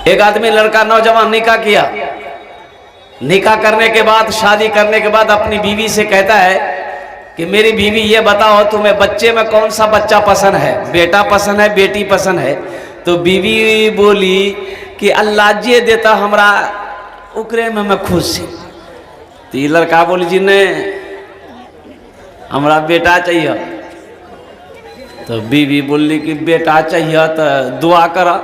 एक आदमी लड़का नौजवान निकाह किया। निकाह करने के बाद, शादी करने के बाद अपनी बीवी से कहता है कि मेरी बीवी ये बताओ तुम्हें बच्चे में कौन सा बच्चा पसंद है, बेटा पसंद है बेटी पसंद है? तो बीवी बोली कि अल्लाह जे देता हमरा उकरे में मैं खुश छी। तो ये लड़का बोली जी ने हमरा बेटा चाहिए। तो बीवी बोली कि बेटा चाहिए तो दुआ करा।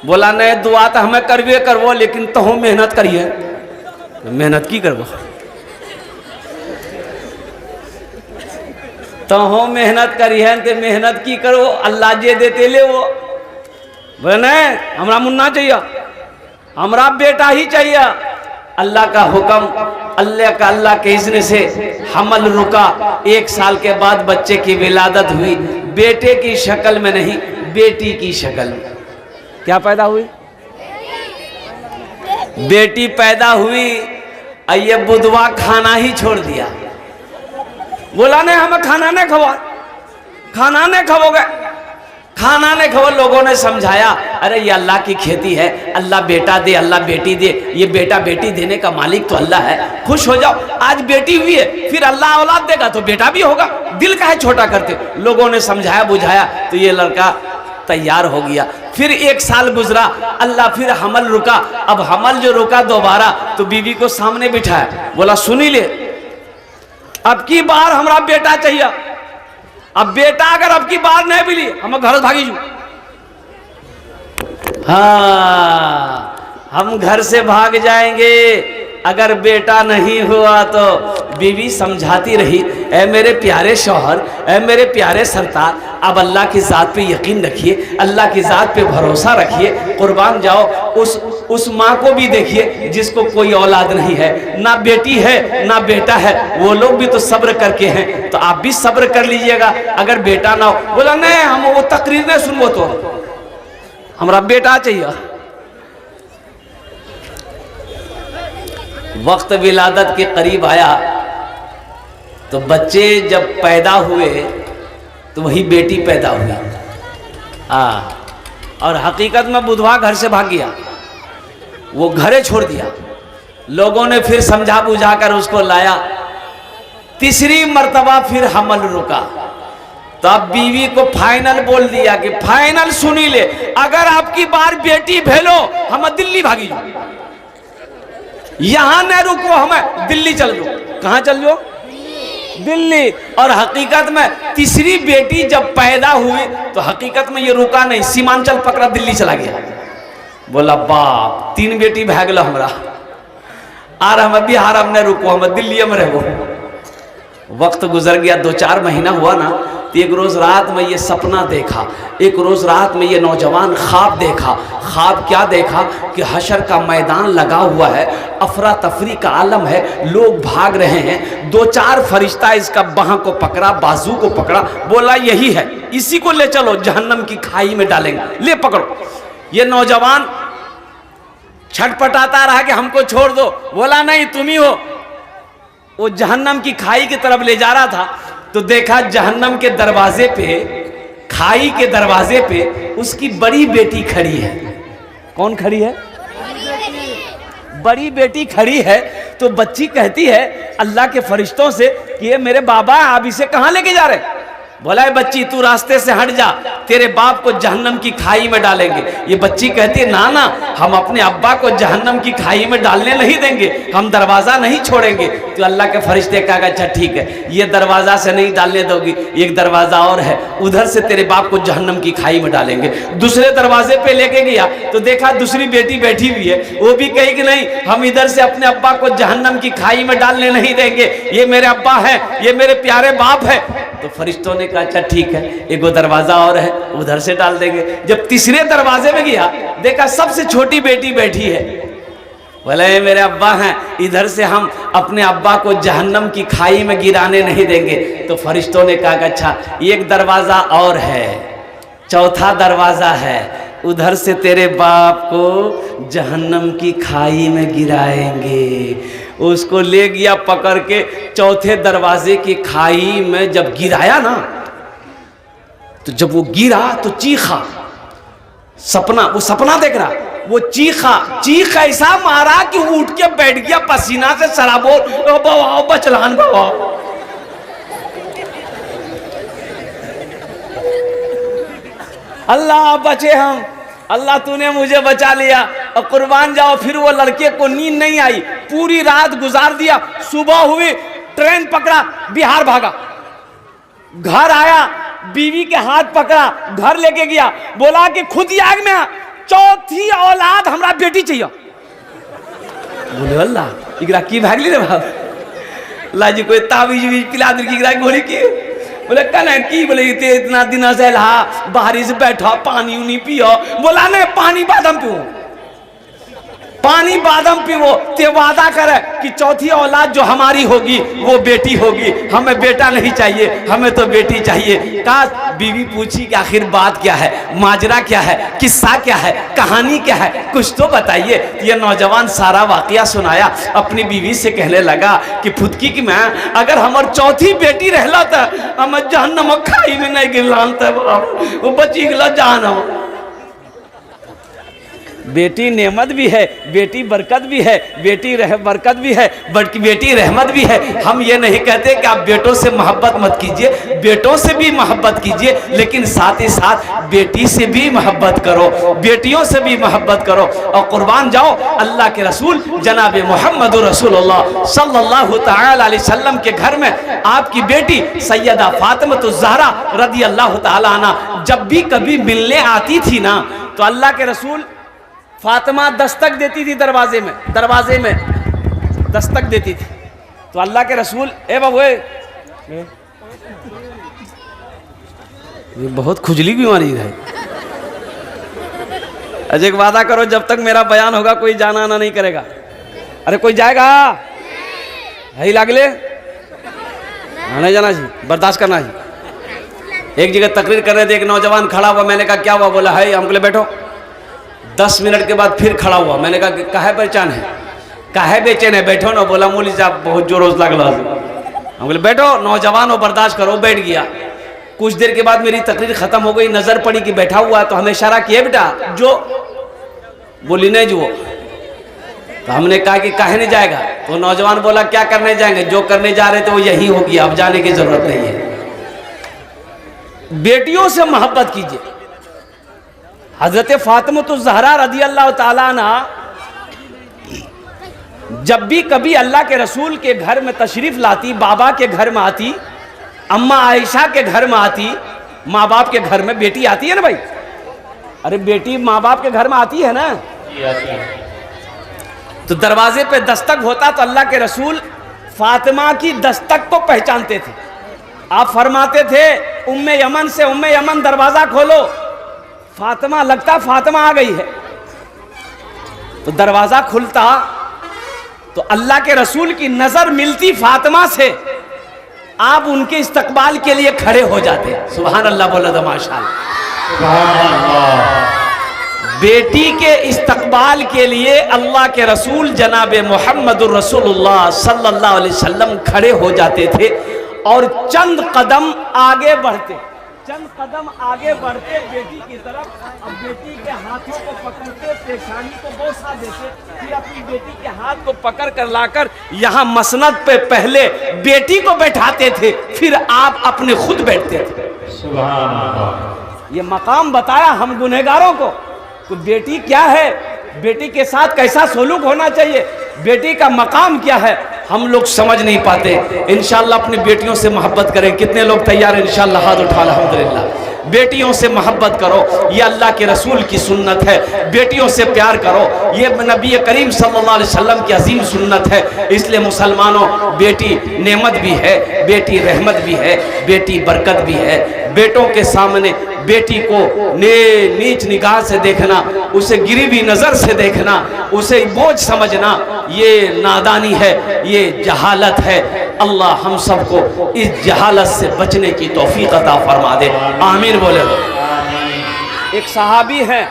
बोला नहीं दुआ तो हमें करबे करबो, लेकिन तहु मेहनत करिए। तो मेहनत की करबो? तहु मेहनत करिए तो मेहनत की करो, अल्लाह जे देते ले वो। बोले नहीं हमरा मुन्ना चाहिए, हमरा बेटा ही चाहिए। अल्लाह का हुक्म, अल्लाह के इज़्न से हमल रुका। 1 साल के बाद बच्चे की विलादत हुई। बेटे की शक्ल में नहीं, बेटी की शक्ल में। क्या पैदा हुई? बेटी पैदा हुई। ये बुधवा खाना ही छोड़ दिया। बोला नहीं हमें खाना नहीं खवा, खाना नहीं खाओगे, खाना नहीं खाओ। लोगों ने समझाया अरे ये अल्लाह की खेती है, अल्लाह बेटा दे अल्लाह बेटी दे, ये बेटा बेटी देने का मालिक तो अल्लाह है, खुश हो जाओ। आज बेटी हुई है, फिर अल्लाह औलाद देगा तो बेटा भी होगा, दिल का है छोटा करते। लोगों ने समझाया बुझाया तो ये लड़का तैयार हो गया। फिर 1 साल गुजरा, अल्लाह फिर हमल रुका। अब हमल जो रुका दोबारा, तो बीवी को सामने बिठाया। बोला सुनी ले, अब की बार हमारा बेटा चाहिए। अब बेटा अगर अब की बार नहीं मिली हम घर भागी जू। हाँ हम घर से भाग जाएंगे अगर बेटा नहीं हुआ तो। बीवी समझाती रही, ऐ मेरे प्यारे शौहर, ऐ मेरे प्यारे सरतार, अब अल्लाह की ज़ात पे यकीन रखिए, अल्लाह की ज़ात पे भरोसा रखिए, कुर्बान जाओ। उस माँ को भी देखिए जिसको कोई औलाद नहीं है, ना बेटी है ना बेटा है, वो लोग भी तो सब्र करके हैं, तो आप भी सब्र कर लीजिएगा अगर बेटा ना हो। बोला नहीं हम वो तकरीर नहीं सुनबो, तो हमारा बेटा चाहिए। वक्त विलादत के करीब आया तो बच्चे जब पैदा हुए तो वही बेटी पैदा हुई। और हकीकत में बुधवा घर से भाग गया, वो घरे छोड़ दिया। लोगों ने फिर समझा बुझा कर उसको लाया। तीसरी मर्तबा फिर हमल रुका। तो अब बीवी को फाइनल बोल दिया कि फाइनल सुनी ले, अगर आपकी बार बेटी भेलो हम दिल्ली भागी जाओ, यहां न रुको, हमें दिल्ली चल दो। कहां चल दो? दिल्ली। और हकीकत में तीसरी बेटी जब पैदा हुई तो हकीकत में ये रुका नहीं, सीमांचल पकड़ा दिल्ली चला गया। बोला बाप 3 बेटी भागल हमरा, आर हम बिहार हम नहीं रुको, हम दिल्ली में रहो। वक्त गुजर गया, 2-4 महीना हुआ ना, तो एक रोज रात में ये सपना देखा। एक रोज रात में ये नौजवान ख्वाब देखा। ख्वाब क्या देखा कि हशर का मैदान लगा हुआ है, अफरा तफरी का आलम है, लोग भाग रहे हैं। 2-4 फरिश्ता इसका बाह को पकड़ा, बाजू को पकड़ा, बोला यही है, इसी को ले चलो जहन्नम की खाई में डालेंगे, ले पकड़ो। ये नौजवान छटपटाता रहा कि हमको छोड़ दो। बोला नहीं तुम ही हो। वो जहन्नम की खाई की तरफ ले जा रहा था तो देखा जहन्नम के दरवाजे पे, खाई के दरवाजे पे उसकी बड़ी बेटी खड़ी है। कौन खड़ी है? बड़ी बेटी खड़ी है। तो बच्ची कहती है अल्लाह के फरिश्तों से कि ये मेरे बाबा आप इसे कहां लेके जा रहे? बोला है बच्ची तू रास्ते से हट जा, तेरे बाप को जहन्नम की खाई में डालेंगे। ये बच्ची कहती है ना ना, हम अपने अब्बा को जहन्नम की खाई में डालने नहीं देंगे, हम दरवाज़ा नहीं छोड़ेंगे। तो अल्लाह के फरिश्ते कहा अच्छा ठीक है, ये दरवाज़ा से नहीं डालने दोगी, एक दरवाज़ा और है, उधर से तेरे बाप को जहन्नम की खाई में डालेंगे। दूसरे दरवाजे पे लेके गया तो देखा दूसरी बेटी बैठी हुई है। वो भी कही कि नहीं, हम इधर से अपने अब्बा को जहन्नम की खाई में डालने नहीं देंगे, ये मेरे अब्बा है, ये मेरे प्यारे बाप है। तो फरिश्तों ने कहा अच्छा ठीक है, एक वो दरवाजा और है, उधर से डाल देंगे। जब तीसरे दरवाजे में गया देखा सबसे छोटी बेटी बैठी है। बोले मेरे अब्बा हैं, इधर से हम अपने अब्बा को जहन्नम की खाई में गिराने नहीं देंगे। तो फरिश्तों ने कहा अच्छा एक दरवाजा और है, चौथा दरवाजा है, उधर से तेरे बाप को जहन्नम की खाई में गिराएंगे। उसको ले गया पकड़ के, चौथे दरवाजे की खाई में जब गिराया ना, तो जब वो गिरा तो चीखा। वो सपना देख रहा, वो चीख ऐसा मारा कि उठ के बैठ गया पसीना से सराबोर, बवाओ बचलान बवाओ। अल्लाह बचे हम, अल्लाह तूने मुझे बचा लिया और कुर्बान जाओ। फिर वो लड़के को नींद नहीं आई, पूरी रात गुजार दिया। सुबह हुई, ट्रेन पकड़ा, बिहार भागा। घर आया, बीवी के हाथ पकड़ा, घर लेके गया, बोला कि खुद ही आग में चौथी औलाद हमरा बेटी चाहिए। बोले अल्लाह इकरा की भागली रे बाप, अल्लाह जी कोई तावीज वीज पिला दी की गोली की। बोले कने की, बोले इतना दिन से लहा बाहरी से बैठा, पानी उनी पियो। बोला नहीं पानी बादाम पियो, पानी बादाम पियो। ते वादा करे कि चौथी औलाद जो हमारी होगी वो बेटी होगी, हमें बेटा नहीं चाहिए, हमें तो बेटी चाहिए। कहा बीवी पूछी कि आखिर बात क्या है, माजरा क्या है, किस्सा क्या है, कहानी क्या है, कुछ तो बताइए। ये नौजवान सारा वाकया सुनाया, अपनी बीवी से कहने लगा कि फुदकी की मैं अगर हमार चौथी बेटी रहला था हम जहन्नम खाई में नहीं गिरलान था, वो बची गला जहन्नम। बेटी नेमत भी है, बेटी बरकत भी है, बरकत भी है, बेटी रहमत भी है। हम ये नहीं कहते कि आप बेटों से मोहब्बत मत कीजिए, बेटों से भी मोहब्बत कीजिए, लेकिन साथ ही साथ बेटी से भी मोहब्बत करो, बेटियों से भी मोहब्बत करो। और कुर्बान जाओ अल्लाह के रसूल जनाब मोहम्मद रसूलुल्लाह सल्लल्लाहु तआला अलैहि वसल्लम के घर में आपकी बेटी सैयदा फातिमा ज़हरा रदी अल्लाह तआला अन्हा जब भी कभी मिलने आती थी ना, तो अल्लाह के रसूल फातिमा दस्तक देती थी, दरवाजे में दस्तक देती थी। तो अल्लाह के रसूल ए बाबू ये बहुत खुजली बीमारी है। अजय वादा करो जब तक मेरा बयान होगा कोई जाना आना नहीं करेगा। अरे कोई जाएगा है लागले नहीं जाना जी, बर्दाश्त करना जी। एक जगह तकरीर कर रहे थे, एक नौजवान खड़ा हुआ, मैंने कहा क्या हुआ? बोला है हम बोले बैठो। 10 मिनट के बाद फिर खड़ा हुआ, मैंने कहा काहे बेचैन है, काहे बेचैन है, बैठो ना। बोला मौली साहब बहुत जोर लगल। हम बोले बैठो, नौजवान हो बर्दाश्त करो। बैठ गया। कुछ देर के बाद मेरी तकरीर खत्म हो गई, नजर पड़ी कि बैठा हुआ, तो हमें इशारा किया बेटा जो। बोली नहीं जो। तो हमने कहा कि काहे नहीं जाएगा? तो नौजवान बोला क्या करने जाएंगे, जो करने जा रहे थे वो यही होगी, अब जाने की जरूरत नहीं है। बेटियों से मोहब्बत कीजिए। हजरत फातिमा तो ज़हरा रदी अल्लाह ताला अन्हा जब भी कभी अल्लाह के रसूल के घर में तशरीफ लाती, बाबा के घर में आती, अम्मा आयशा के घर में आती, माँ बाप के घर में बेटी आती है ना भाई। अरे बेटी माँ बाप के घर में आती है ना, तो दरवाजे पे दस्तक होता तो अल्लाह के रसूल फातिमा की दस्तक को पहचानते थे। आप फरमाते थे उम्मे यमन से, उम्मे यमन दरवाजा खोलो। फातिमा लगता फातिमा आ गई है, तो दरवाजा खुलता तो अल्लाह के रसूल की नजर मिलती फातिमा से, आप उनके इस्तकबाल के लिए खड़े हो जाते। सुभान अल्लाह बोला तो माशाअल्लाह। बेटी के इस्तकबाल के लिए अल्लाह के रसूल जनाब मोहम्मदुर रसूलुल्लाह सल्लल्लाहु अलैहि वसल्लम खड़े हो जाते थे और चंद कदम आगे बढ़ते बेटी की तरफ। अब बेटी के हाथों को पकड़ते, पेशानी को बोसा देते, फिर अपनी बेटी के हाथ को पकड़ कर लाकर यहाँ मसनद पे पहले बेटी को बैठाते थे, फिर आप अपने खुद बैठते थे। सुभान अल्लाह। ये मकाम बताया हम गुनहगारों को, तो बेटी क्या है, बेटी के साथ कैसा सलूक होना चाहिए, बेटी का मकाम क्या है, हम लोग समझ नहीं पाते। इंशाअल्लाह अपनी बेटियों से मोहब्बत करें। कितने लोग तैयार हैं? इंशाअल्लाह हाथ उठा। अल्हम्दुलिल्लाह। बेटियों से मोहब्बत करो, ये अल्लाह के रसूल की सुन्नत है। बेटियों से प्यार करो, ये नबी करीम सल्लल्लाहु अलैहि वसल्लम की अजीम सुन्नत है। इसलिए मुसलमानों, बेटी नेमत भी है, बेटी रहमत भी है, बेटी बरकत भी है। बेटों के सामने बेटी को नीच निगाह से देखना, उसे गिरी हुई नज़र से देखना, उसे बोझ समझना, ये नादानी है, ये जहालत है। अल्लाह हम सबको इस जहालत से बचने की तौफीक अता फरमा दे। आमीन बोले। एक सहाबी है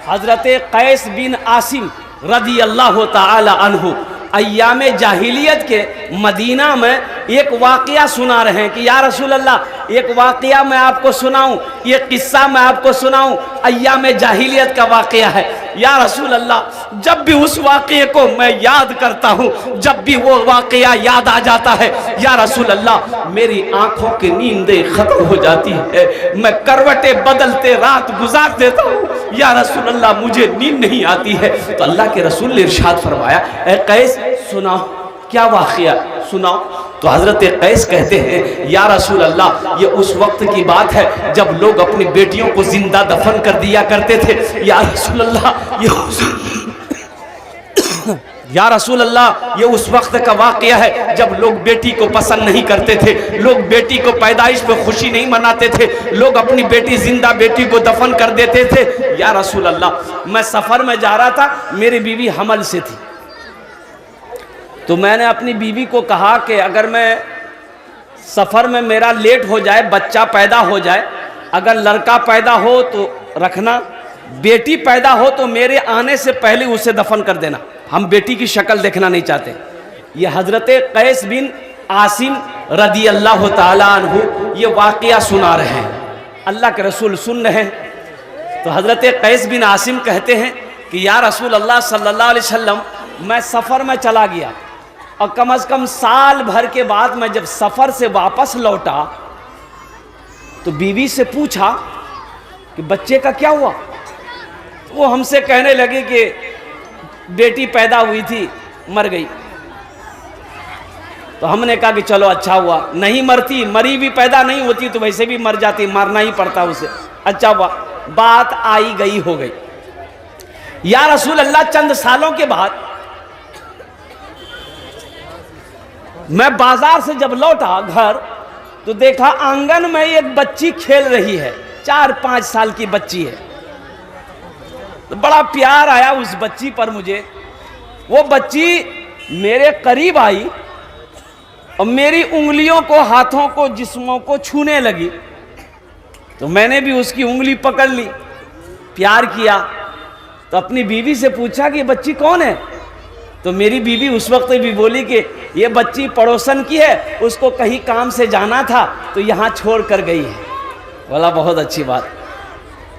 हजरत कैस बिन आसिम रदी अल्लाह ताला अन्हु, अय्याम जाहिलियत के मदीना में एक वाकया सुना रहे हैं कि या रसूल अल्लाह एक वाकया मैं आपको सुनाऊं, ये किस्सा मैं आपको सुनाऊं, अय्याम जाहिलियत का वाकया है। या रसूल अल्लाह जब भी उस वाकये को मैं याद करता हूँ, जब भी वो वाकया याद आ जाता है, या रसूल अल्लाह मेरी आंखों की नींदें खत्म हो जाती है, मैं करवटें बदलते रात गुजार देता हूँ, या रसूल अल्लाह मुझे नींद नहीं आती है। तो अल्लाह के रसूल ने इरशाद फरमाया, ए कैस सुनाओ क्या वाकया, सुनाओ। तो हजरत कैस कहते हैं, या रसूल अल्लाह ये उस वक्त की बात है जब लोग अपनी बेटियों को जिंदा दफन कर दिया करते थे। या रसूल अल्लाह या रसूल अल्लाह ये उस वक्त का वाकया है जब लोग बेटी को पसंद नहीं करते थे, लोग बेटी को पैदाइश पे खुशी नहीं मनाते थे, लोग अपनी बेटी जिंदा बेटी को दफन कर देते थे। या रसूल अल्लाह मैं सफ़र में जा रहा था, मेरी बीवी हमल से थी, तो मैंने अपनी बीवी को कहा कि अगर मैं सफ़र में मेरा लेट हो जाए, बच्चा पैदा हो जाए, अगर लड़का पैदा हो तो रखना, बेटी पैदा हो तो मेरे आने से पहले उसे दफन कर देना, हम बेटी की शक्ल देखना नहीं चाहते। ये हज़रत कैस बिन आसिम रदी अल्लाह ताला अन्हु ये वाक़या सुना रहे हैं, अल्लाह के रसूल सुन रहे हैं। तो हज़रत कैस बिन आसिम कहते हैं कि या रसूल अल्लाह सल्लल्लाहु अलैहि वसल्लम मैं सफ़र में चला गया और कम से कम साल भर के बाद मैं जब सफ़र से वापस लौटा तो बीवी से पूछा कि बच्चे का क्या हुआ। तो वो हमसे कहने लगे कि बेटी पैदा हुई थी, मर गई। तो हमने कहा कि चलो अच्छा हुआ, नहीं मरती, मरी भी पैदा नहीं होती तो वैसे भी मर जाती, मरना ही पड़ता उसे, अच्छा हुआ, बात आई गई हो गई। या रसूल अल्लाह चंद सालों के बाद मैं बाजार से जब लौटा घर तो देखा आंगन में एक बच्ची खेल रही है, 4-5 साल की बच्ची है। तो बड़ा प्यार आया उस बच्ची पर मुझे। वो बच्ची मेरे करीब आई और मेरी उंगलियों को, हाथों को, जिस्मों को छूने लगी। तो मैंने भी उसकी उंगली पकड़ ली, प्यार किया। तो अपनी बीवी से पूछा कि ये बच्ची कौन है। तो मेरी बीवी उस वक्त भी बोली कि ये बच्ची पड़ोसन की है, उसको कहीं काम से जाना था तो यहाँ छोड़ कर गई है। बोला बहुत अच्छी बात।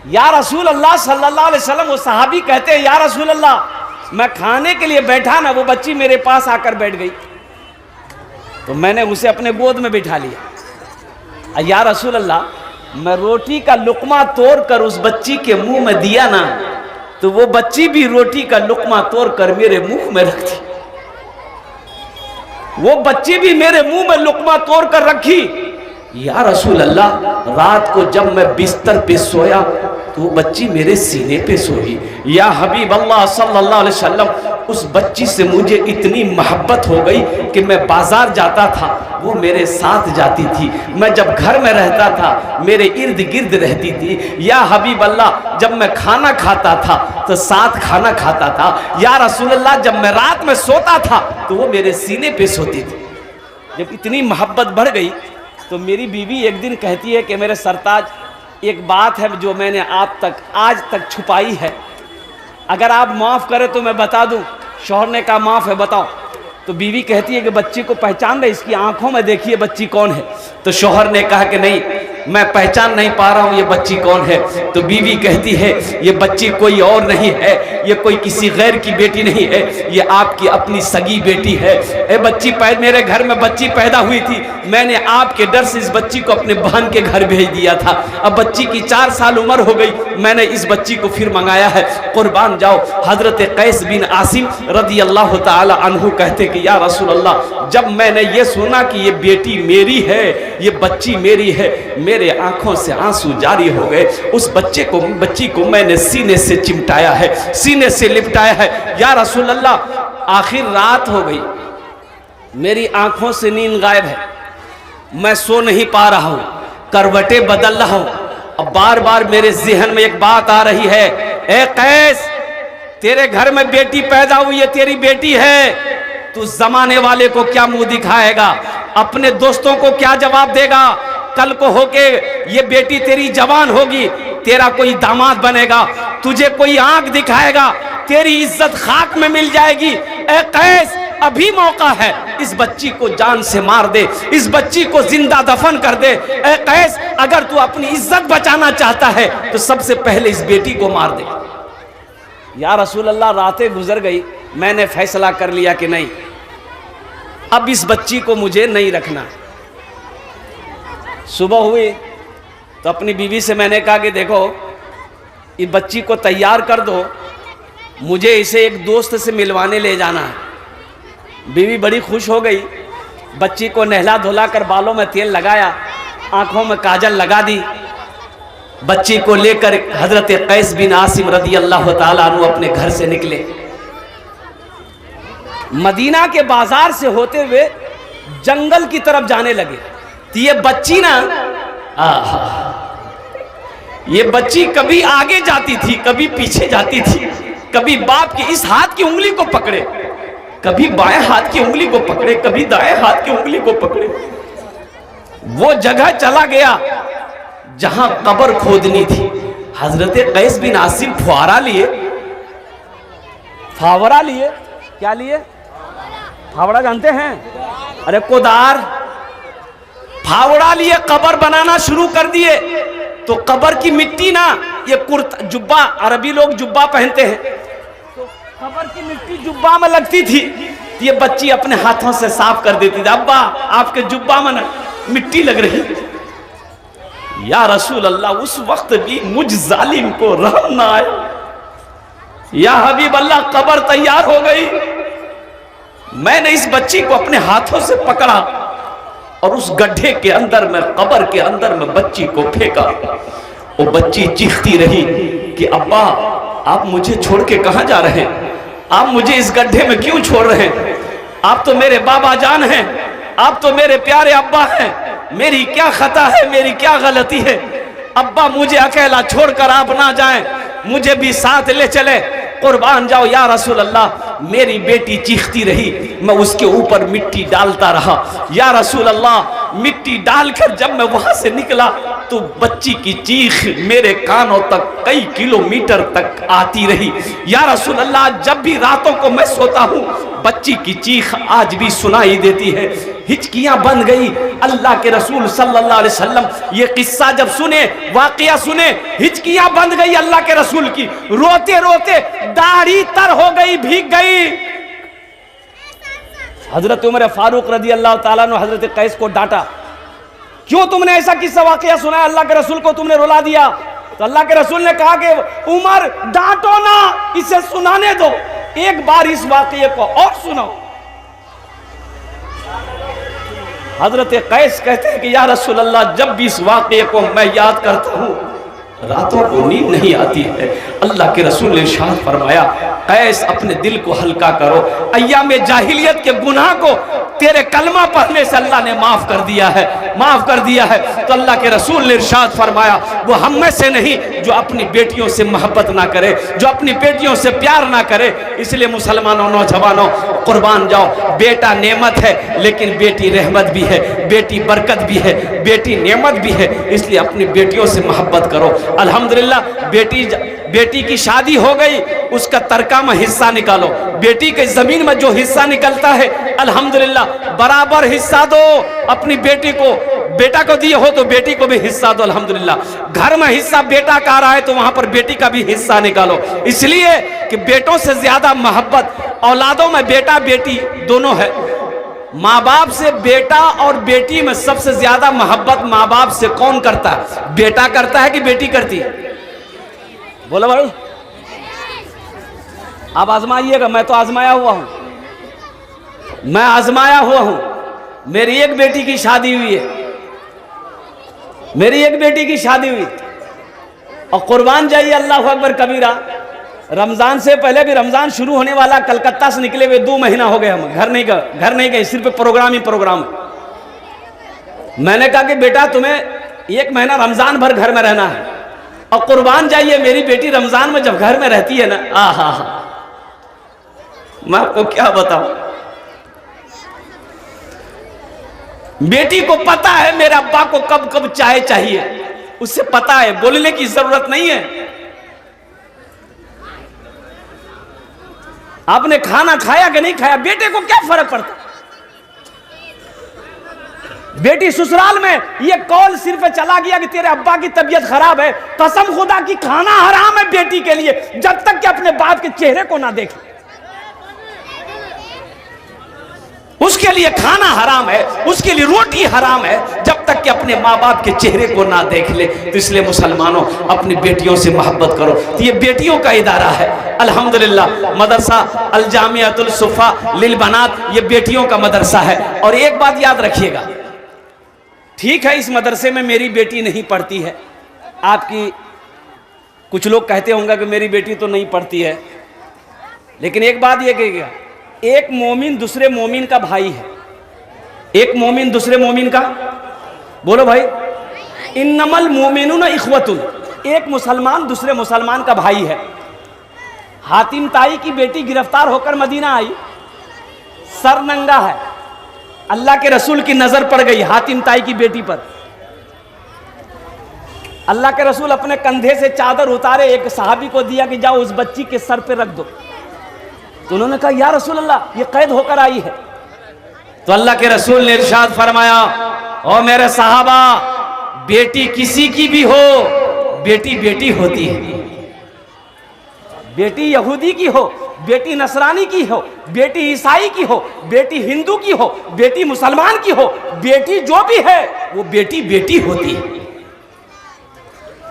या रसूल अल्लाह सल्लल्लाहु अलैहि वसल्लम, वो सहाबी कहते हैं या रसूल अल्लाह मैं खाने के लिए बैठा ना, वो बच्ची मेरे पास आकर बैठ गई, तो मैंने उसे अपने गोद में बिठा लिया। या रसूल अल्लाह मैं रोटी का लुकमा तोड़ कर उस बच्ची के मुंह में दिया ना, तो वो बच्ची भी रोटी का लुकमा तोड़ कर मेरे मुंह में रखती, वो बच्ची भी मेरे मुंह में लुकमा तोड़ कर रखी। या रसूल अल्लाह रात को जब मैं बिस्तर पे सोया तो वो बच्ची मेरे सीने पे सोई। या हबीब अल्लाह सल्लल्लाहु अलैहि वसल्लम उस बच्ची से मुझे इतनी मोहब्बत हो गई कि मैं बाजार जाता था, वो मेरे साथ जाती थी, मैं जब घर में रहता था मेरे इर्द गिर्द रहती थी। या हबीब अल्लाह जब मैं खाना खाता था तो साथ खाना खाता था। या रसूल अल्लाह जब मैं रात में सोता था तो वो मेरे सीने पे सोती थी। जब इतनी मोहब्बत बढ़ गई तो मेरी बीवी एक दिन कहती है कि मेरे सरताज, एक बात है जो मैंने आप तक आज तक छुपाई है, अगर आप माफ़ करें तो मैं बता दूं। शौहर ने कहा माफ़ है, बताओ। तो बीवी कहती है कि बच्ची को पहचान रहे, इसकी आंखों में देखिए बच्ची कौन है। तो शौहर ने कहा कि नहीं, मैं पहचान नहीं पा रहा हूँ ये बच्ची कौन है। तो बीवी कहती है ये बच्ची कोई और नहीं है, ये कोई किसी गैर की बेटी नहीं है, ये आपकी अपनी सगी बेटी है। ए बच्ची मेरे घर में बच्ची पैदा हुई थी, मैंने आपके डर से इस बच्ची को अपने बहन के घर भेज दिया था। अब बच्ची की 4 साल उम्र हो गई, मैंने इस बच्ची को फिर मंगाया है, कुर्बान जाओ। हजरत कैस बिन आसिम रदी अल्लाह ताला अन्हु कहते कि या रसूल अल्लाह जब मैंने ये सुना कि ये बेटी मेरी है, ये बच्ची मेरी है, मेरे आंखों से आंसू जारी हो गए। उस बच्ची को मैंने सीने से चिमटाया है, सीने से लिपटाया है। या रसूल अल्लाह आखिर रात हो गई, मेरी आंखों से नींद गायब है, मैं सो नहीं पा रहा हूं, करवटें बदल रहा हूं। अब बार बार मेरे जहन में एक बात आ रही है, ए कैस तेरे घर में बेटी पैदा हुई है, तेरी बेटी है, तू जमाने वाले को क्या मुंह दिखाएगा, अपने दोस्तों को क्या जवाब देगा। कल को होके ये बेटी तेरी जवान होगी, तेरा कोई दामाद बनेगा, तुझे कोई आंख दिखाएगा, तेरी इज्जत खाक में मिल जाएगी। ए कैस अभी मौका है, इस बच्ची को जान से मार दे, इस बच्ची को जिंदा दफन कर दे। ए कैस, अगर तू अपनी इज्जत बचाना चाहता है तो सबसे पहले इस बेटी को मार दे। या रसूल अल्लाह, रातें गुजर गई, मैंने फैसला कर लिया कि नहीं, अब इस बच्ची को मुझे नहीं रखना। सुबह हुई तो अपनी बीवी से मैंने कहा कि देखो, इस बच्ची को तैयार कर दो, मुझे इसे एक दोस्त से मिलवाने ले जाना है। बीवी बड़ी खुश हो गई, बच्ची को नहला धुला कर बालों में तेल लगाया, आंखों में काजल लगा दी, बच्ची को लेकर हजरत कैस बिन आसिम रदी अल्लाह ताला अन्हु अपने घर से निकले। मदीना के बाजार से होते हुए जंगल की तरफ जाने लगे। तो ये बच्ची ना, ये बच्ची कभी आगे जाती थी, कभी पीछे जाती थी, कभी बाप की इस हाथ की उंगली को पकड़े, कभी बाएं हाथ की उंगली को पकड़े, कभी दाएं हाथ की उंगली को पकड़े। वो जगह चला गया जहां कब्र खोदनी थी। हजरत कैस बिन आसिम फुआरा लिए, फावरा लिए, क्या लिए? फावड़ा जानते हैं? अरे कोदार, फावड़ा लिए कब्र बनाना शुरू कर दिए। तो कब्र की मिट्टी ना, ये कुर्ता जुब्बा, अरबी लोग जुब्बा पहनते हैं, तो कब्र की मिट्टी जुब्बा में लगती थी। ये बच्ची अपने हाथों से साफ कर देती थी। अब्बा, आपके जुब्बा में ना मिट्टी लग रही। या रसूल अल्लाह, उस वक्त भी मुझ जालिम को रहम ना आया। या हबीब अल्लाह, कब्र तैयार हो गई। मैंने इस बच्ची को अपने हाथों से पकड़ा और उस गड्ढे के अंदर में, कब्र के अंदर में बच्ची को फेंका। वो बच्ची चीखती रही कि अब्बा, आप मुझे छोड़ के कहां जा रहे हैं? आप मुझे इस गड्ढे में क्यों छोड़ रहे हैं? आप तो मेरे बाबा जान हैं, आप तो मेरे प्यारे अब्बा हैं। मेरी क्या खता है, मेरी क्या गलती है? अब्बा, मुझे अकेला छोड़कर आप ना जाएं, मुझे भी साथ ले चले, कुर्बान जाओ। या रसूल अल्लाह, मेरी बेटी चीखती रही, मैं उसके ऊपर मिट्टी डालता रहा। या रसूल अल्लाह, मिट्टी डालकर जब मैं वहां से निकला तो बच्ची की चीख मेरे कानों तक कई किलोमीटर तक आती रही। या रसूल अल्लाह, जब भी रातों को मैं सोता हूँ, बच्ची की चीख आज भी सुनाई देती है। हिचकियां बन गई। अल्लाह के रसूल सल्लल्लाहु अलैहि वसल्लम ये किस्सा जब सुने, वाकया सुने, हिचकियां बन गई अल्लाह के रसूल की। रोते रोते दाढ़ी तर हो गई, भीग गई। हजरत उमर फारूक रजी अल्लाह ताला ने हजरत कैस को डांटा, क्यों तुमने ऐसा किस्सा वाकया सुनाया, अल्लाह के रसूल को तुमने रुला दिया? तो अल्लाह के रसूल ने कहा कि उमर, डांटो ना, इसे सुनाने दो, एक बार इस वाकये को और सुनाओ। हजरत कैस कहते हैं कि या रसूल अल्लाह, जब भी इस वाकये को मैं याद करता हूँ रातों को नींद नहीं आती है। अल्लाह के रसूल ने इरशाद फरमाया, कैस, अपने दिल को हल्का करो, अय्याम जाहिलियत के गुनाह को तेरे कलमा पढ़ने से अल्लाह ने माफ कर दिया है, माफ कर दिया है। तो अल्लाह के रसूल ने इरशाद फरमाया, वो हम में से नहीं जो अपनी बेटियों से मोहब्बत ना करे, जो अपनी बेटियों से प्यार ना करे। इसलिए मुसलमानों, नौजवानों, कुर्बान जाओ। बेटा नेमत है, लेकिन बेटी रहमत भी है, बेटी बरकत भी है, बेटी नेमत भी है। इसलिए अपनी बेटियों से मोहब्बत करो। अल्हम्दुलिल्लाह, बेटी की शादी हो गई, उसका तरका में हिस्सा निकालो। बेटी के जमीन में जो हिस्सा निकलता है, अल्हम्दुलिल्लाह, बराबर हिस्सा दो अपनी बेटी को। बेटा को दिए हो तो बेटी को भी हिस्सा दो, अल्हम्दुलिल्लाह। घर में हिस्सा बेटा का आ रहा है तो वहां पर बेटी का भी हिस्सा निकालो। इसलिए कि बेटों से ज्यादा मोहब्बत औलादों में बेटा बेटी दोनों है। माँ बाप से बेटा और बेटी में सबसे ज्यादा मोहब्बत माँ बाप से कौन करता है? बेटा करता है कि बेटी करती है? बोलो भाई, आप आजमाइएगा। मैं तो आजमाया हुआ हूं, मैं आजमाया हुआ हूं। मेरी एक बेटी की शादी हुई है, मेरी एक बेटी की शादी हुई। और कुर्बान जाइए, अल्लाह अकबर कबीरा, रमजान से पहले भी, रमजान शुरू होने वाला, कलकत्ता से निकले हुए 2 महीना हो गए, हम घर नहीं गए, सिर्फ प्रोग्राम ही प्रोग्राम। मैंने कहा कि बेटा, तुम्हें 1 महीना रमजान भर घर में रहना है। और कुर्बान जाइए, मेरी बेटी रमजान में जब घर में रहती है ना, आहा, मैं आपको क्या बताऊं। बेटी को पता है मेरे अब्बा को कब कब चाय चाहिए, उससे पता है, बोलने की जरूरत नहीं है। आपने खाना खाया कि नहीं खाया, बेटे को क्या फर्क पड़ता। बेटी ससुराल में ये कॉल सिर्फ चला गया कि तेरे अब्बा की तबीयत खराब है, कसम खुदा की खाना हराम है बेटी के लिए जब तक कि अपने बाप के चेहरे को ना देखे। उसके लिए खाना हराम है, उसके लिए रोटी हराम है जब तक कि अपने माँ बाप के चेहरे को ना देख ले। तो इसलिए मुसलमानों अपनी बेटियों से मोहब्बत करो। तो ये बेटियों का इदारा है अल्हम्दुलिल्लाह, मदरसा अल जामियातुल सुफ़ा लिल बनात, ये बेटियों का मदरसा है। और एक बात याद रखिएगा, ठीक है इस मदरसे में मेरी बेटी नहीं पढ़ती है, आपकी कुछ लोग कहते होंगे कि मेरी बेटी तो नहीं पढ़ती है, लेकिन एक बात ये कहिएगा, एक मोमिन दूसरे मोमिन का भाई है। एक मोमिन दूसरे मोमिन का, बोलो भाई, इन्नमल मोमिनुना इख्वतुन, एक मुसलमान दूसरे मुसलमान का भाई है। हातिम ताई की बेटी गिरफ्तार होकर मदीना आई, सर नंगा है, अल्लाह के रसूल की नजर पड़ गई हातिम ताई की बेटी पर। अल्लाह के रसूल अपने कंधे से चादर उतारे, एक सहाबी को दिया कि जाओ उस बच्ची के सर पे रख दो। तो उन्होंने कहा या रसूल अल्लाह ये कैद होकर आई है। तो अल्लाह के रसूल ने इरशाद फरमाया, ओ मेरे सहाबा, बेटी किसी की भी हो, बेटी बेटी होती है। बेटी यहूदी की हो, बेटी नसरानी की हो, बेटी ईसाई की हो, बेटी हिंदू की हो, बेटी मुसलमान की हो, बेटी जो भी है वो बेटी बेटी होती है।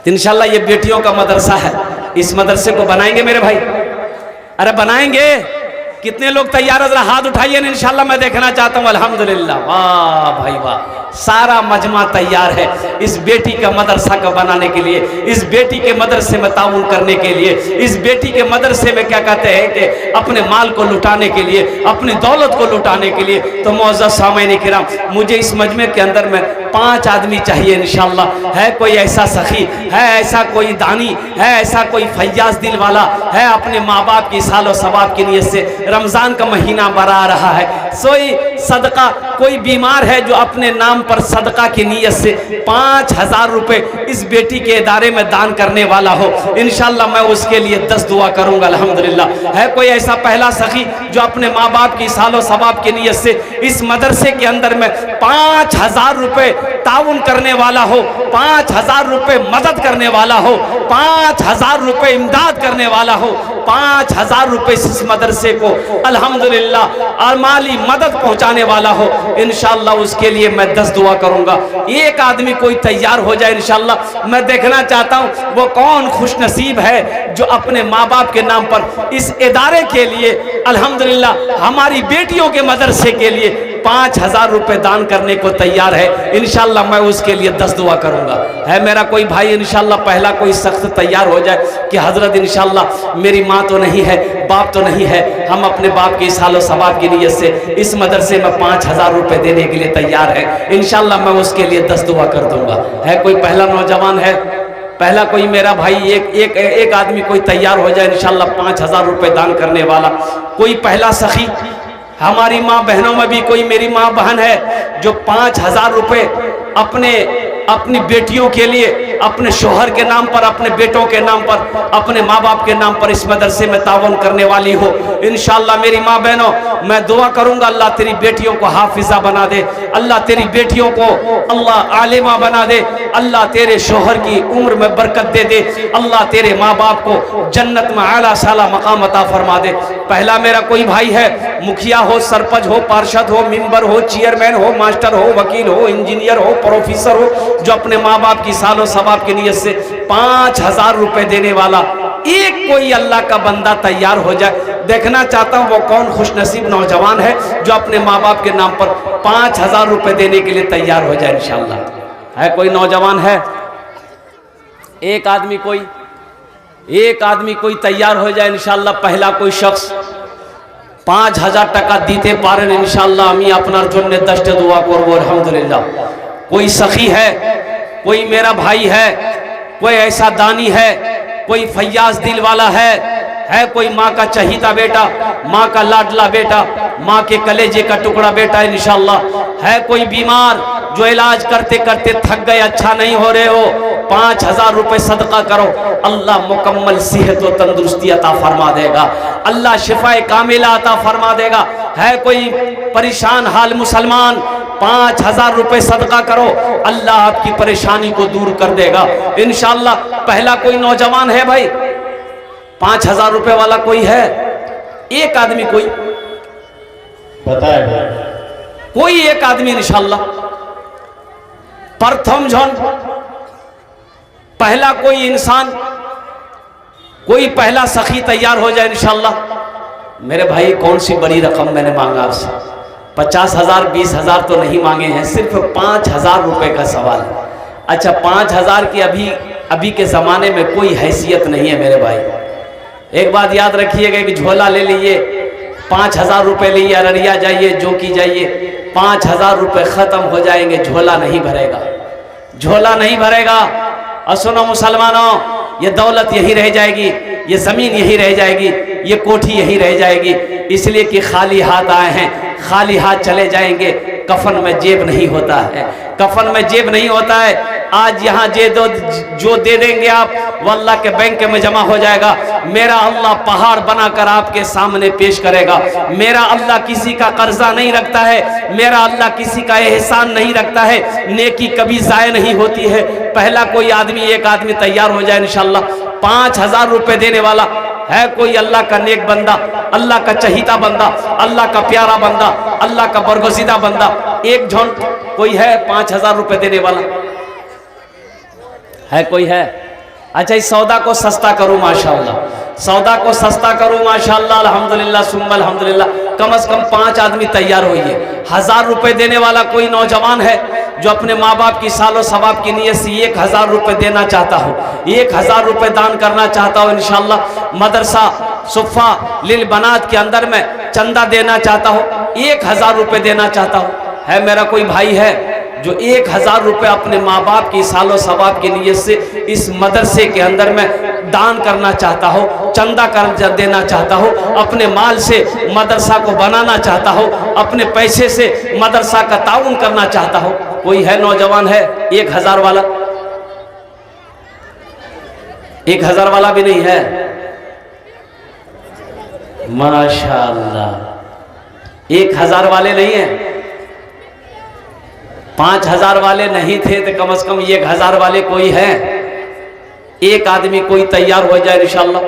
इंशाल्लाह ये बेटियों का मदरसा है, इस मदरसे को बनाएंगे मेरे भाई, अरे बनाएंगे। कितने लोग तैयार है, जरा हाथ उठाइए ना, इंशाल्लाह मैं देखना चाहता हूँ। अल्हम्दुलिल्लाह, वाह भाई वाह, सारा मजमा तैयार है इस बेटी का मदरसा को बनाने के लिए, इस बेटी के मदरसे में ताउन करने के लिए, इस बेटी के मदरसे में क्या कहते हैं कि अपने माल को लुटाने के लिए, अपनी दौलत को लुटाने के लिए। तो मुअज़्ज़ज़ सामईन किराम, मुझे इस मजमे के अंदर में 5 आदमी चाहिए इंशाल्लाह। है कोई ऐसा सखी, है ऐसा कोई दानी, है ऐसा कोई फैयाज दिल वाला, है अपने माँ बाप की सालो सवाब की नीयत से, रमज़ान का महीना बरा रहा है, सोई सदका, कोई बीमार है जो अपने नाम पर सदका की नीयत से 5000 रुपए इस बेटी के इदारे में दान करने वाला हो, इंशाल्लाह मैं उसके लिए 10 दुआ करूंगा अल्हम्दुलिल्लाह। है कोई ऐसा पहला सखी जो अपने माँ बाप की सालो सवाब की नीयत से इस मदरसे के अंदर में 5000 रुपए ताउन करने वाला हो, 5000 रुपए मदद करने वाला हो, 5000 रुपए इमदाद करने वाला हो, 5000 रुपए इस मदरसे को अल्हम्दुलिल्लाह और माली मदद पहुंचाने वाला हो, इंशाल्लाह उसके लिए मैं 10 दुआ करूंगा। एक आदमी कोई तैयार हो जाए इंशाल्लाह, मैं देखना चाहता हूं वो कौन खुश नसीब है जो अपने माँ बाप के नाम पर इस इदारे के लिए अल्हम्दुलिल्लाह हमारी बेटियों के मदरसे के लिए 5000 रुपए दान करने को तैयार है। इंशाल्लाह मैं उसके लिए 10 दुआ करूंगा। है मेरा कोई भाई इंशाल्लाह पहला कोई शख्स तैयार हो जाए कि हजरत इंशाल्लाह मेरी माँ तो नहीं है, बाप तो नहीं है, हम अपने बाप की सालो सवाब की नीयत से इस मदरसे में 5000 रुपए देने के लिए तैयार है, इंशाल्लाह मैं उसके लिए 10 दुआ कर दूंगा। है कोई पहला नौजवान है, पहला कोई मेरा भाई, एक आदमी कोई तैयार हो जाए इंशाल्लाह 5000 रुपए दान करने वाला, कोई पहला सखी। हमारी माँ बहनों में भी कोई मेरी माँ बहन है जो 5000 रुपए अपनी बेटियों के लिए, अपने शोहर के नाम पर, अपने बेटों के नाम पर, अपने माँ बाप के नाम पर इस मदरसे में तावन करने वाली हो। इंशाल्लाह मेरी माँ बहनों, मैं दुआ करूंगा अल्लाह तेरी बेटियों को हाफिजा बना दे, अल्लाह तेरी बेटियों को अल्लाह आलिमा बना दे, अल्लाह तेरे शोहर की उम्र में बरकत दे दे, अल्लाह तेरे माँ बाप को जन्नत में आला साला मकाम अता फरमा दे। पहला मेरा कोई भाई है, मुखिया हो, सरपंच हो, पार्षद हो, मेंबर हो, चेयरमैन हो, मास्टर हो, वकील हो, इंजीनियर हो, प्रोफेसर हो, जो अपने माँ बाप की सालो सवाब की नीयत से 5000 रुपए देने वाला एक कोई अल्लाह का बंदा तैयार हो जाए। देखना चाहता हूँ वो कौन खुशनसीब नौजवान है जो अपने माँ बाप के नाम पर 5000 रुपए देने के लिए तैयार हो जाए इंशाल्लाह। है कोई नौजवान है, एक आदमी कोई तैयार हो जाए इंशाल्लाह। पहला कोई शख्स 5000 টাকা दीते पारें इंशाल्लाह, আমি আপনার জন্য 10টা दुआ করব अल्हम्दुलिल्लाह। कोई सखी है, कोई मेरा भाई है, कोई ऐसा दानी है, कोई फैयाज दिल वाला है कोई माँ का चहीता बेटा, माँ का लाडला बेटा, माँ के कलेजे का टुकड़ा बेटा इंशाअल्लाह। है कोई बीमार जो इलाज करते करते थक गए, अच्छा नहीं हो रहे हो, 5000 रुपए सदका करो, अल्लाह मुकम्मल सेहत और तंदुरुस्ती अता फरमा देगा, अल्लाह शिफाए कामिला अता फरमा देगा। है कोई परेशान हाल मुसलमान, 5000 रुपए सदका करो, अल्लाह आपकी परेशानी को दूर कर देगा इंशाअल्लाह। पहला कोई नौजवान है भाई, 5000 रुपए वाला कोई है? एक आदमी कोई बताए? कोई एक आदमी इंशाअल्लाह। प्रथम जन पहला कोई इंसान, कोई पहला सखी तैयार हो जाए इंशाअल्लाह। मेरे भाई कौन सी बड़ी रकम मैंने मांगा आपसे? 50,000 20,000 तो नहीं मांगे हैं, सिर्फ 5,000 रुपए का सवाल है। अच्छा 5,000 की अभी के ज़माने में कोई हैसियत नहीं है मेरे भाई। एक बात याद रखिएगा कि झोला ले लीजिए, 5,000 रुपए लिए अररिया जाइए, जो की जाइए, 5,000 रुपए ख़त्म हो जाएंगे, झोला नहीं भरेगा, झोला नहीं भरेगा। और सुनो मुसलमानों, ये दौलत यही रह जाएगी, ये ज़मीन यही रह जाएगी, ये कोठी यही रह जाएगी, इसलिए कि खाली हाथ आए हैं, खाली हाथ चले जाएंगे। कफन में जेब नहीं होता है, कफन में जेब नहीं होता है। आज यहाँ जो दे देंगे आप, वो अल्लाह के बैंक में जमा हो जाएगा। मेरा अल्लाह पहाड़ बनाकर आपके सामने पेश करेगा। मेरा अल्लाह किसी का कर्जा नहीं रखता है, मेरा अल्लाह किसी का एहसान नहीं रखता है, नेकी कभी ज़ाय नहीं होती है। पहला कोई आदमी, एक आदमी तैयार हो जाए इंशाअल्लाह। 5,000 रुपए देने वाला है कोई अल्लाह का नेक बंदा, अल्लाह का चहीता बंदा, अल्लाह का प्यारा बंदा, अल्लाह का बरगुज़ीदा बंदा, एक झोंक कोई है 5,000 रुपए देने वाला? है कोई है? अच्छा इस सौदा को सस्ता करूं माशाअल्लाह, सौदा को सस्ता करूं माशाअल्लाह, अल्हम्दुलिल्लाह सुम्मा अल्हम्दुलिल्लाह। कम से कम 5 आदमी तैयार होइए। 1000 रुपए देने वाला कोई नौजवान है जो अपने माँ बाप की सालो सवाब की नीयत से 1000 रुपए देना चाहता हो, 1000 रुपए दान करना चाहता हो इंशाअल्लाह। मदरसा सुफ़ा लिल बनात के अंदर में चंदा देना चाहता हो, 1000 रुपए देना चाहता हो, है मेरा कोई भाई है जो 1000 रुपए अपने माँ बाप की सालो सवाब की नीयत से इस मदरसे के अंदर में दान करना चाहता हो, चंदा कर देना चाहता हो, अपने माल से मदरसा को बनाना चाहता हो, अपने पैसे से मदरसा का ताउन करना चाहता हो? कोई है नौजवान है 1000 वाला? 1000 वाला भी नहीं है माशाअल्लाह। 1000 वाले नहीं है, 5000 वाले नहीं थे तो कम से कम 1000 वाले कोई है? एक आदमी कोई तैयार हो जाए इंशाअल्लाह।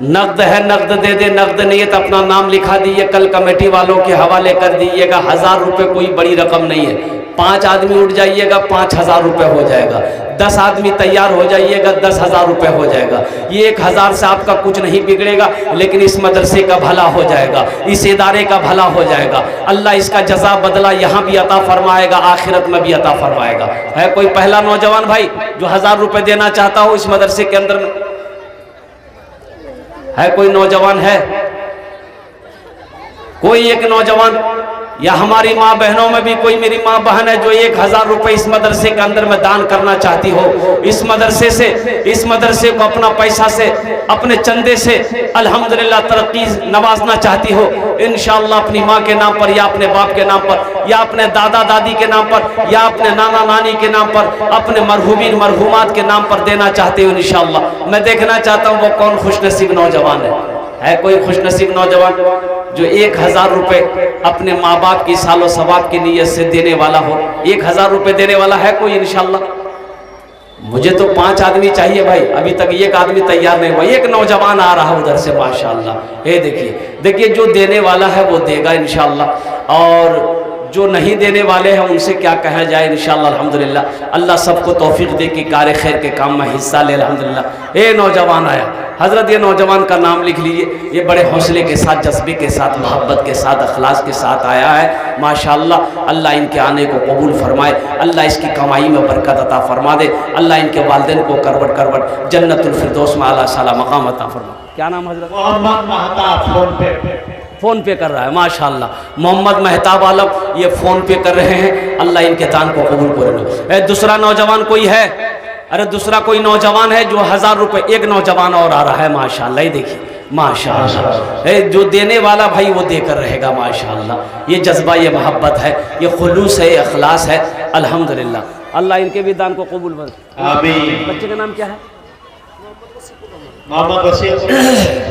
नकद है नकद दे दे, नकद नहीं है तो अपना नाम लिखा दीजिए, कल कमेटी वालों के हवाले कर दीजिएगा। 1000 रुपये कोई बड़ी रकम नहीं है। 5 आदमी उठ जाइएगा, 5000 रुपये हो जाएगा। 10 आदमी तैयार हो जाइएगा, 10,000 रुपये हो जाएगा। ये 1000 से आपका कुछ नहीं बिगड़ेगा, लेकिन इस मदरसे का भला हो जाएगा, इस इदारे का भला हो जाएगा। अल्लाह इसका जज़ा बदला यहाँ भी अता फरमाएगा, आखिरत में भी अता फरमाएगा। है कोई पहला नौजवान भाई जो 1000 रुपये देना चाहता हो इस मदरसे के अंदर में? है कोई नौजवान है? कोई एक नौजवान, या हमारी माँ बहनों में भी कोई मेरी माँ बहन है जो 1000 रुपए इस मदरसे के अंदर में दान करना चाहती हो, इस मदरसे को अपना पैसा से, अपने चंदे से अल्हम्दुलिल्लाह तरक्की नवाजना चाहती हो इंशाअल्लाह, अपनी माँ के नाम पर या अपने बाप के नाम पर या अपने दादा दादी के नाम पर या अपने नाना नानी के नाम पर, अपने मरहूमीन मरहूमात के नाम पर देना चाहते हो इंशाअल्लाह। मैं देखना चाहता हूँ वो कौन खुशनसीब नौजवान है कोई खुशनसीब नौजवान जो 1000 रुपए अपने माँ बाप की सालो सवाब की नीयत से देने वाला हो? 1000 रुपए देने वाला है कोई इंशाअल्लाह? मुझे तो 5 आदमी चाहिए भाई, अभी तक एक आदमी तैयार नहीं हुआ। एक नौजवान आ रहा उधर से माशाअल्लाह। ये देखिए जो देने वाला है वो देगा इंशाअल्लाह, और जो नहीं देने वाले हैं उनसे क्या कहा जाए इंशाअल्लाह। अल्हम्दुलिल्लाह अल्लाह सबको तौफीक दे कि कार्य खैर के काम में हिस्सा ले अल्हम्दुलिल्लाह। ये नौजवान आया हज़रत, ये नौजवान का नाम लिख लीजिए। ये बड़े हौसले के साथ, जज्बे के साथ, मोहब्बत के साथ, अखलास के साथ आया है माशाअल्लाह। अल्लाह इनके आने को कबूल फरमाए, अल्लाह इसकी कमाई में बरकत अता फरमा दे, अल्लाह इनके वालिदैन को करवट करवट जन्नतुल फिरदौस में आला साला मकाम अता फरमा। क्या नाम हज़रत? मोहम्मद महताब फ़ोन पे कर रहा है माशाअल्लाह। मोहम्मद मेहताब आलम ये फ़ोन पे कर रहे हैं, अल्लाह इनके दान को कबूल करे। दूसरा नौजवान कोई है? अरे दूसरा कोई नौजवान है जो 1000 रुपये? एक नौजवान और आ रहा है माशाअल्लाह। ये देखिए माशाअल्लाह। जो देने वाला भाई वो देकर रहेगा माशाअल्लाह। ये जज्बा, ये मोहब्बत है, ये खुलूस है, ये अखलास है। अल्हम्दुलिल्लाह, अल्लाह इनके भी दान को कबूल कर। आमीन। बच्चे का नाम क्या है? मोहम्मद वसीक।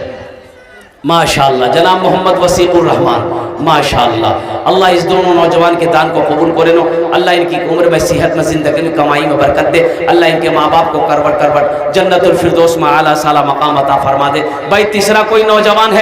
माशाअल्लाह, जनाब मोहम्मद वसीकुर रहमान, माशाअल्लाह। अल्लाह इस दोनों नौजवान के दान को कबूल करे नो। अल्लाह इनकी उम्र में, सेहत में, जिंदगी में, कमाई में बरकत दे। अल्लाह इनके माँ बाप को करवट करवट जन्नतुल फिरदौस में आला साला मकाम अता फरमा दे। भाई तीसरा कोई नौजवान है?